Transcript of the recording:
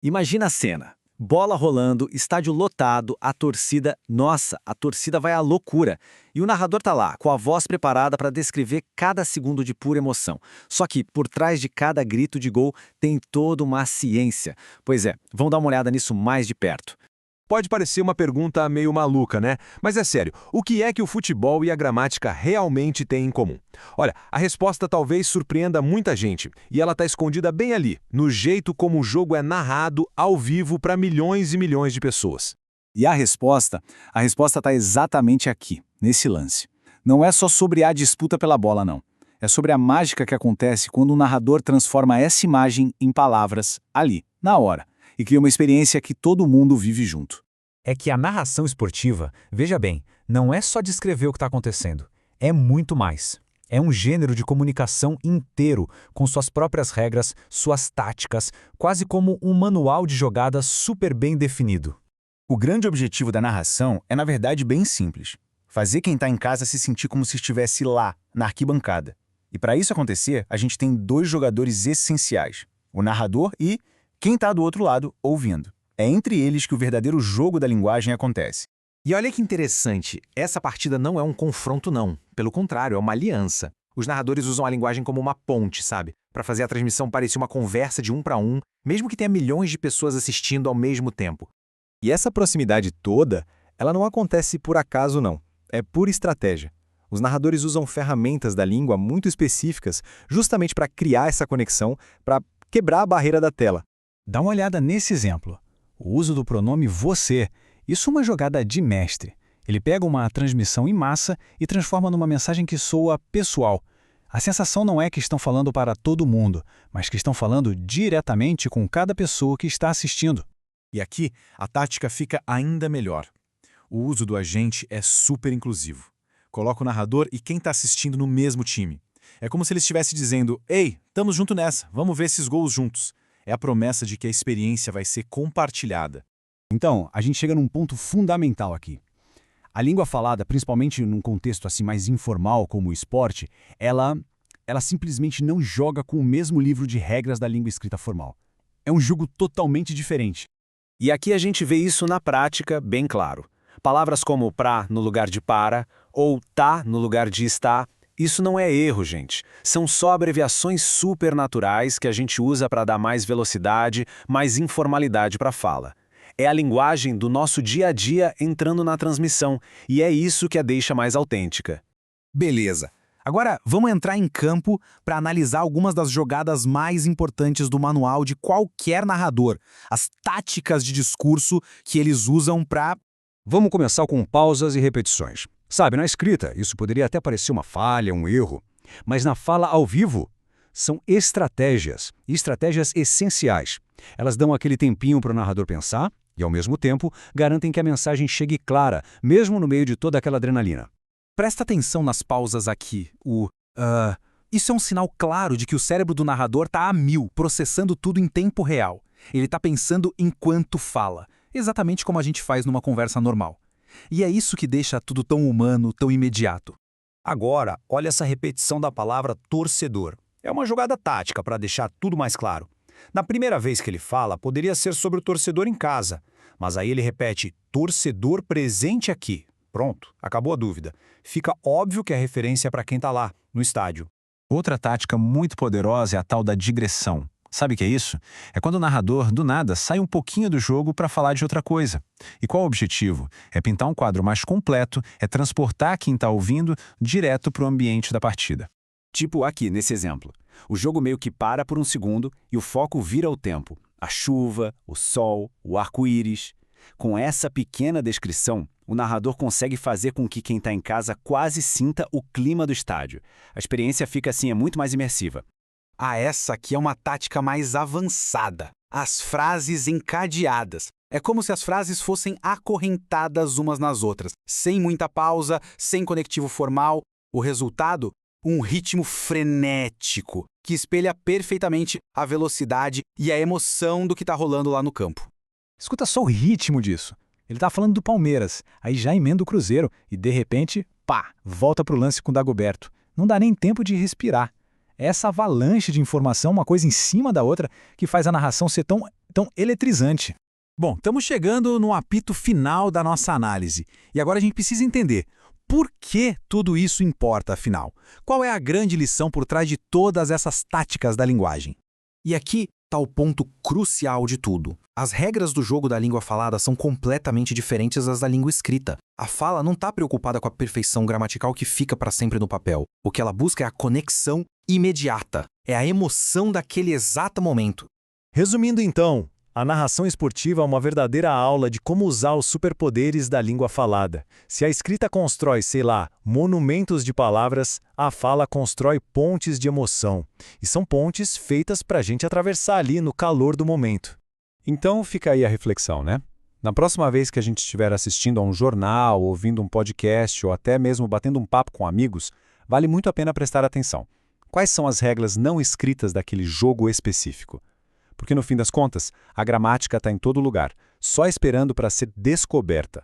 Imagina a cena. Bola rolando, estádio lotado, a torcida, nossa, a torcida vai à loucura. E o narrador tá lá, com a voz preparada para descrever cada segundo de pura emoção. Só que por trás de cada grito de gol tem toda uma ciência. Pois é, vamos dar uma olhada nisso mais de perto. Pode parecer uma pergunta meio maluca, né? Mas é sério, o que é que o futebol e a gramática realmente têm em comum? Olha, a resposta talvez surpreenda muita gente, e ela está escondida bem ali, no jeito como o jogo é narrado ao vivo para milhões e milhões de pessoas. E a resposta está exatamente aqui, nesse lance. Não é só sobre a disputa pela bola, não. É sobre a mágica que acontece quando o narrador transforma essa imagem em palavras, ali, na hora, e cria uma experiência que todo mundo vive junto. É que a narração esportiva, veja bem, não é só descrever o que está acontecendo. É muito mais. É um gênero de comunicação inteiro, com suas próprias regras, suas táticas, quase como um manual de jogadas super bem definido. O grande objetivo da narração é, na verdade, bem simples. Fazer quem está em casa se sentir como se estivesse lá, na arquibancada. E para isso acontecer, a gente tem dois jogadores essenciais, o narrador e quem está do outro lado ouvindo. É entre eles que o verdadeiro jogo da linguagem acontece. E olha que interessante, essa partida não é um confronto não, pelo contrário, é uma aliança. Os narradores usam a linguagem como uma ponte, sabe? Para fazer a transmissão parecer uma conversa de um para um, mesmo que tenha milhões de pessoas assistindo ao mesmo tempo. E essa proximidade toda, ela não acontece por acaso não, é pura estratégia. Os narradores usam ferramentas da língua muito específicas justamente para criar essa conexão, para quebrar a barreira da tela. Dá uma olhada nesse exemplo. O uso do pronome você. Isso é uma jogada de mestre. Ele pega uma transmissão em massa e transforma numa mensagem que soa pessoal. A sensação não é que estão falando para todo mundo, mas que estão falando diretamente com cada pessoa que está assistindo. E aqui, a tática fica ainda melhor. O uso do agente é super inclusivo. Coloca o narrador e quem está assistindo no mesmo time. É como se ele estivesse dizendo, ei, estamos junto nessa, vamos ver esses gols juntos. É a promessa de que a experiência vai ser compartilhada. Então, a gente chega num ponto fundamental aqui. A língua falada, principalmente num contexto assim mais informal como o esporte, ela simplesmente não joga com o mesmo livro de regras da língua escrita formal. É um jogo totalmente diferente. E aqui a gente vê isso na prática bem claro. Palavras como pra no lugar de para, ou tá no lugar de está, isso não é erro, gente. São só abreviações supernaturais que a gente usa para dar mais velocidade, mais informalidade para a fala. É a linguagem do nosso dia a dia entrando na transmissão, e é isso que a deixa mais autêntica. Beleza. Agora, vamos entrar em campo para analisar algumas das jogadas mais importantes do manual de qualquer narrador, as táticas de discurso que eles usam para... Vamos começar com pausas e repetições. Sabe, na escrita, isso poderia até parecer uma falha, um erro, mas na fala ao vivo, são estratégias, e estratégias essenciais. Elas dão aquele tempinho para o narrador pensar e, ao mesmo tempo, garantem que a mensagem chegue clara, mesmo no meio de toda aquela adrenalina. Presta atenção nas pausas aqui. Isso é um sinal claro de que o cérebro do narrador está a 1000, processando tudo em tempo real. Ele está pensando enquanto fala, exatamente como a gente faz numa conversa normal. E é isso que deixa tudo tão humano, tão imediato. Agora, olha essa repetição da palavra torcedor. É uma jogada tática para deixar tudo mais claro. Na primeira vez que ele fala, poderia ser sobre o torcedor em casa, mas aí ele repete torcedor presente aqui. Pronto, acabou a dúvida. Fica óbvio que a referência é para quem está lá, no estádio. Outra tática muito poderosa é a tal da digressão. Sabe o que é isso? É quando o narrador, do nada, sai um pouquinho do jogo para falar de outra coisa. E qual o objetivo? É pintar um quadro mais completo, é transportar quem está ouvindo direto para o ambiente da partida. Tipo aqui, nesse exemplo. O jogo meio que para por um segundo e o foco vira o tempo. A chuva, o sol, o arco-íris. Com essa pequena descrição, o narrador consegue fazer com que quem está em casa quase sinta o clima do estádio. A experiência fica assim, é muito mais imersiva. Essa aqui é uma tática mais avançada. As frases encadeadas. É como se as frases fossem acorrentadas umas nas outras, sem muita pausa, sem conectivo formal. O resultado? Um ritmo frenético, que espelha perfeitamente a velocidade e a emoção do que está rolando lá no campo. Escuta só o ritmo disso. Ele está falando do Palmeiras, aí já emenda o Cruzeiro e, de repente, pá, volta para o lance com o Dagoberto. Não dá nem tempo de respirar. É essa avalanche de informação, uma coisa em cima da outra, que faz a narração ser tão Então, eletrizante. Bom, estamos chegando no apito final da nossa análise. E agora a gente precisa entender por que tudo isso importa, afinal. Qual é a grande lição por trás de todas essas táticas da linguagem? E aqui está o ponto crucial de tudo. As regras do jogo da língua falada são completamente diferentes das da língua escrita. A fala não está preocupada com a perfeição gramatical que fica para sempre no papel. O que ela busca é a conexão imediata. É a emoção daquele exato momento. Resumindo então, a narração esportiva é uma verdadeira aula de como usar os superpoderes da língua falada. Se a escrita constrói, sei lá, monumentos de palavras, a fala constrói pontes de emoção. E são pontes feitas para a gente atravessar ali no calor do momento. Então fica aí a reflexão, né? Na próxima vez que a gente estiver assistindo a um jornal, ouvindo um podcast ou até mesmo batendo um papo com amigos, vale muito a pena prestar atenção. Quais são as regras não escritas daquele jogo específico? Porque no fim das contas, a gramática está em todo lugar, só esperando para ser descoberta.